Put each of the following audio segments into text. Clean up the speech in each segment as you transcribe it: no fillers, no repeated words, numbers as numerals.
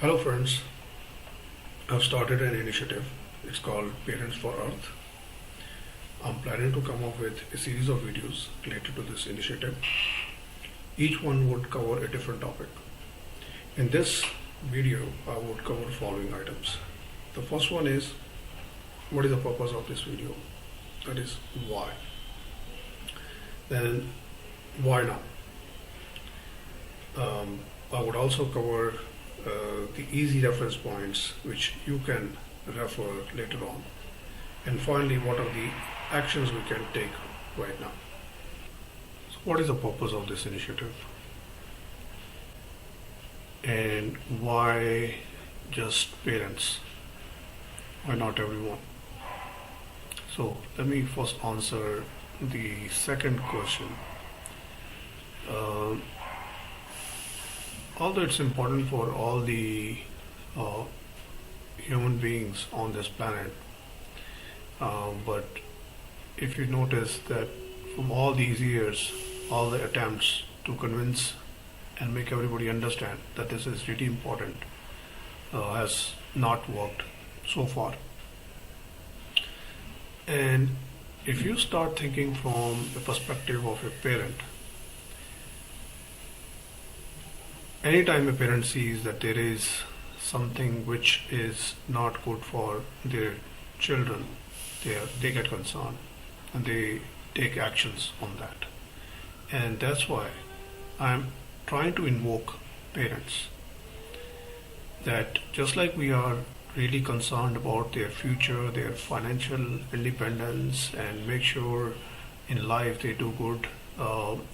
Hello friends, I've started an initiative. It's called Parents for Earth. I'm planning to come up with a series of videos related to this initiative. Each one would cover a different topic. In this video, I would cover the following items. The first one is, what is the purpose of this video? That is, why? Then, why now? I would also cover the easy reference points which you can refer later on. And finally, what are the actions we can take right now? So what is the purpose of this initiative? And why just parents? Why not everyone? So let me first answer the second question. Although it's important for all the human beings on this planet, but if you notice that from all these years, all the attempts to convince and make everybody understand that this is really important has not worked so far. And if you start thinking from the perspective of a parent, anytime a parent sees that there is something which is not good for their children, they get concerned and they take actions on that. And that's why I'm trying to invoke parents that just like we are really concerned about their future, their financial independence, and make sure in life they do good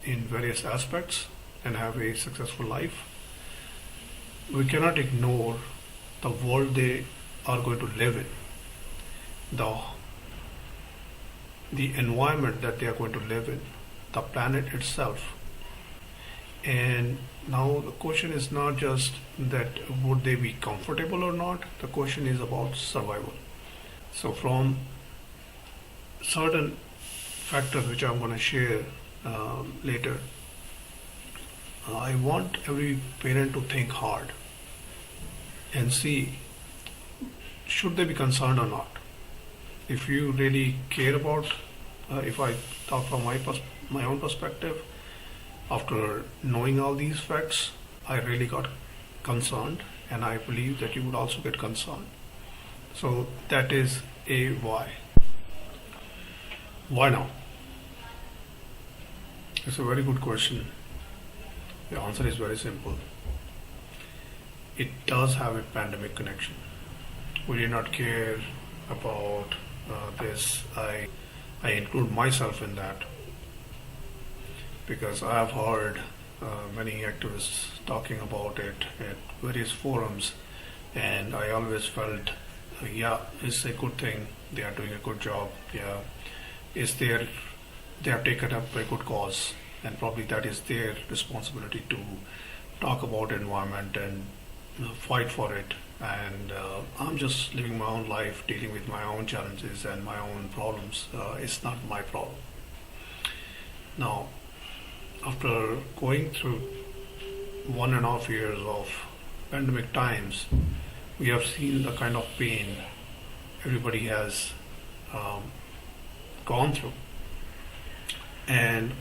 in various aspects and have a successful life, we cannot ignore the world they are going to live in, the environment that they are going to live in, the planet itself. And now the question is not just that would they be comfortable or not, the question is about survival. So from certain factors which I'm going to share later, I want every parent to think hard and see, should they be concerned or not? If you really care about, if I talk from my own perspective, after knowing all these facts, I really got concerned, and I believe that you would also get concerned. So that is a why. Why now? It's a very good question. The answer is very simple. It does have a pandemic connection. We did not care about this. I include myself in that because I have heard many activists talking about it at various forums, and I always felt, yeah, it's a good thing. They are doing a good job. Yeah, they have taken up a good cause. And probably that is their responsibility to talk about environment and fight for it. And I'm just living my own life, dealing with my own challenges and my own problems. It's not my problem. Now, after going through 1.5 years of pandemic times, we have seen the kind of pain everybody has gone through. And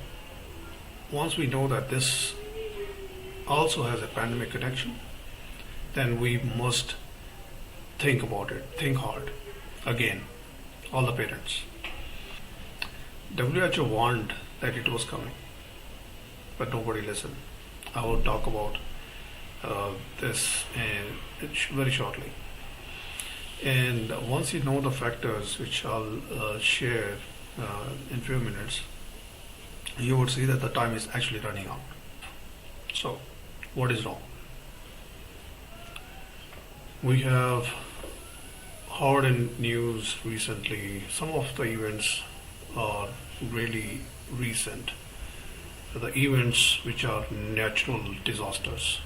once we know that this also has a pandemic connection, then we must think about it, think hard. Again, all the parents. WHO warned that it was coming, but nobody listened. I will talk about this very shortly. And once you know the factors, which I'll share in few minutes, you would see that the time is actually running out. So, what is wrong? We have heard in news recently, some of the events are really recent. The events which are natural disasters.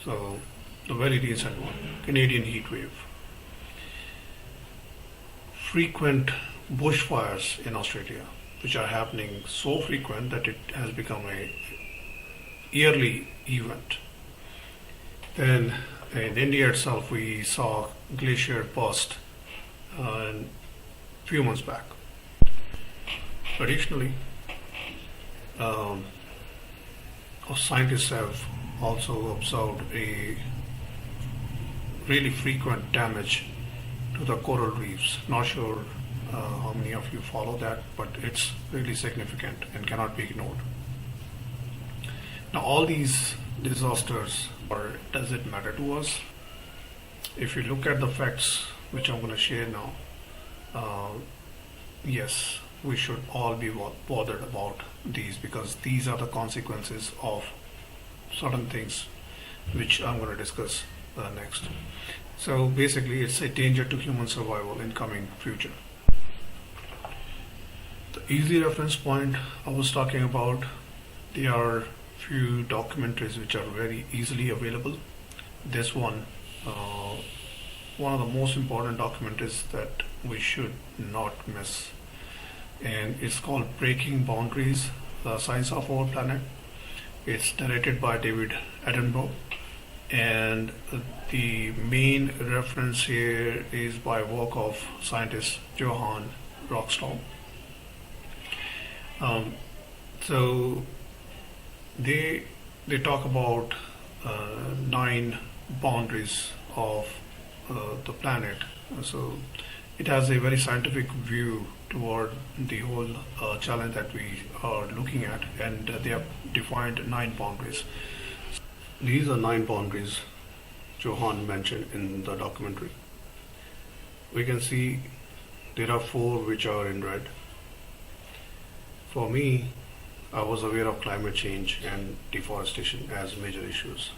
So, the very recent one, Canadian heat wave. Frequent bushfires in Australia, which are happening so frequent that it has become a yearly event. Then In India itself, we saw glacier burst a few months back. Additionally, um, scientists have also observed a really frequent damage to the coral reefs. Not sure how many of you follow that, but it's really significant and cannot be ignored. Now, all these disasters, or does it matter to us? If you look at the facts, which I'm going to share now, yes, we should all be bothered about these, because these are the consequences of certain things which I'm going to discuss next. So basically, it's a danger to human survival in coming future. The easy reference point I was talking about, there are few documentaries which are very easily available. This one of the most important documentaries that we should not miss, and it's called Breaking Boundaries: The Science of Our Planet. It's narrated by David Attenborough, and the main reference here is by work of scientist Johan Rockstrom. So they talk about 9 boundaries of the planet. So it has a very scientific view toward the whole challenge that we are looking at, and they have defined 9 boundaries. These are 9 boundaries Johan mentioned in the documentary. We can see there are 4 which are in red. For me, I was aware of climate change and deforestation as major issues,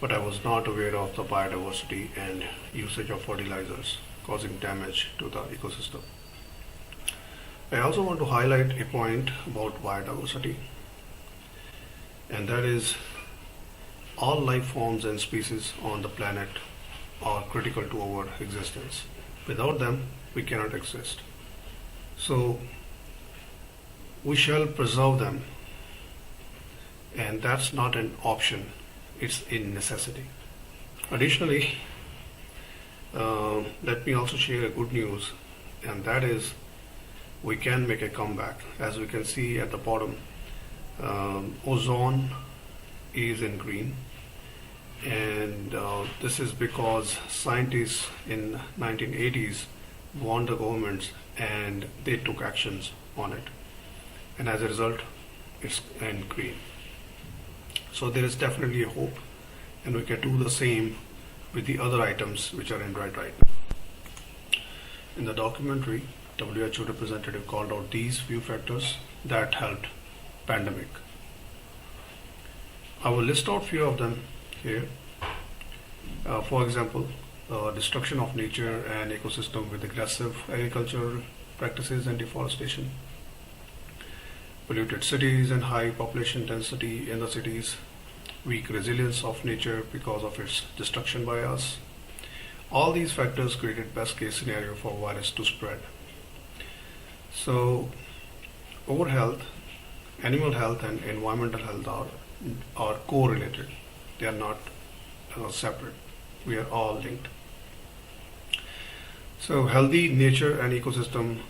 but I was not aware of the biodiversity and usage of fertilizers causing damage to the ecosystem. I also want to highlight a point about biodiversity, and that is all life forms and species on the planet are critical to our existence. Without them, we cannot exist. So we shall preserve them, and that's not an option, it's a necessity. Additionally, let me also share a good news, and that is we can make a comeback. As we can see at the bottom, ozone is in green, and this is because scientists in 1980s warned the governments and they took actions on it, and as a result it's in green. So there is definitely a hope, and we can do the same with the other items which are in red right now. In the documentary, WHO representative called out these few factors that helped pandemic. I will list out few of them here. For example, destruction of nature and ecosystem with aggressive agricultural practices and deforestation, polluted cities and high population density in the cities, weak resilience of nature because of its destruction by us. All these factors created best case scenario for virus to spread. So our health, animal health and environmental health are correlated. They are not separate. We are all linked. So healthy nature and ecosystem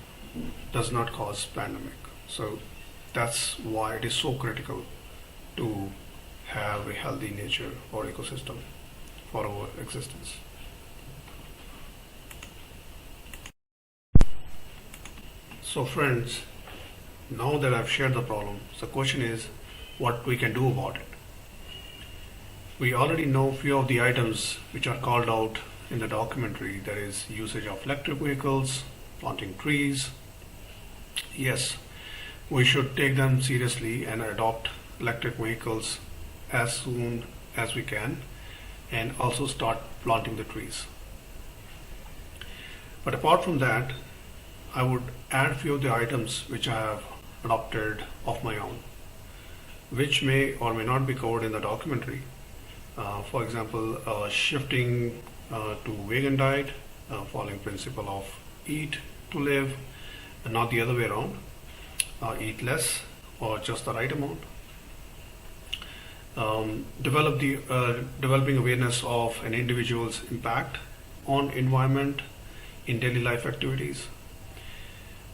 does not cause pandemic. So that's why it is so critical to have a healthy nature or ecosystem for our existence. So friends, now that I've shared the problem, the question is what we can do about it. We already know few of the items which are called out in the documentary. There is usage of electric vehicles, planting trees. Yes, we should take them seriously and adopt electric vehicles as soon as we can, and also start planting the trees. But apart from that, I would add few of the items which I have adopted of my own, which may or may not be covered in the documentary. For example, shifting to vegan diet, following principle of eat to live, and not the other way around. Eat less or just the right amount. developing awareness of an individual's impact on environment in daily life activities.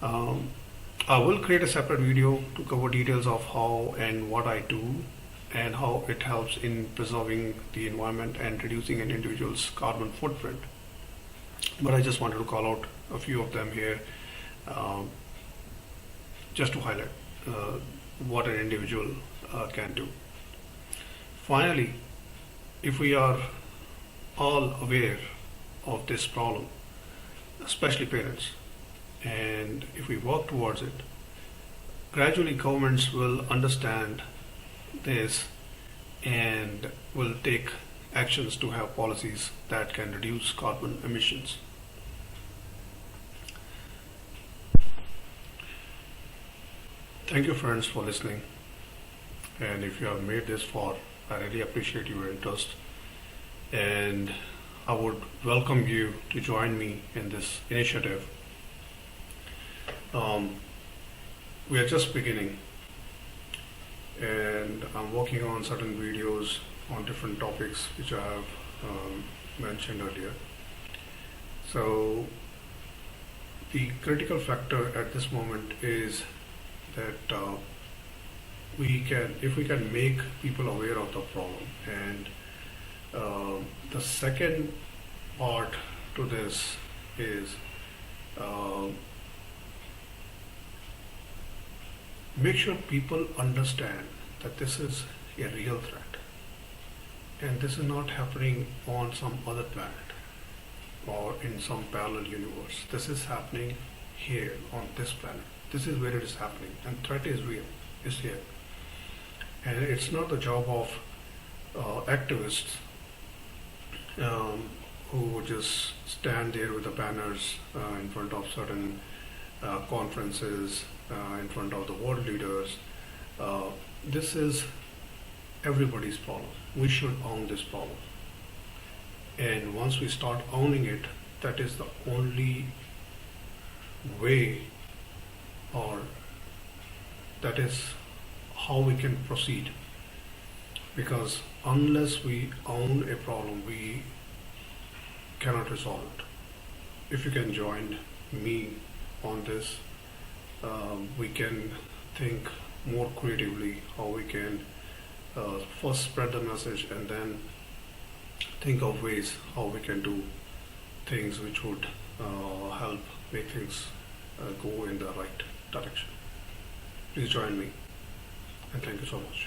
I will create a separate video to cover details of how and what I do and how it helps in preserving the environment and reducing an individual's carbon footprint. But I just wanted to call out a few of them here, just to highlight what an individual can do. Finally, if we are all aware of this problem, especially parents, and if we work towards it, gradually governments will understand this and will take actions to have policies that can reduce carbon emissions. Thank you, friends, for listening. And if you have made this far, I really appreciate your interest. And I would welcome you to join me in this initiative. We are just beginning, and I'm working on certain videos on different topics which I have mentioned earlier. So the critical factor at this moment is that if we can make people aware of the problem, and the second part to this is make sure people understand that this is a real threat and this is not happening on some other planet or in some parallel universe. This is happening here on this planet. This is where it is happening, and threat is real. It's here. And it's not the job of activists who would just stand there with the banners in front of certain conferences, in front of the world leaders. This is everybody's problem. We should own this problem. And once we start owning it, that is the only way, or that is how we can proceed. Because unless we own a problem, we cannot resolve it. If you can join me on this, we can think more creatively how we can first spread the message and then think of ways how we can do things which would help make things go in the right direction. Please join me, and thank you so much.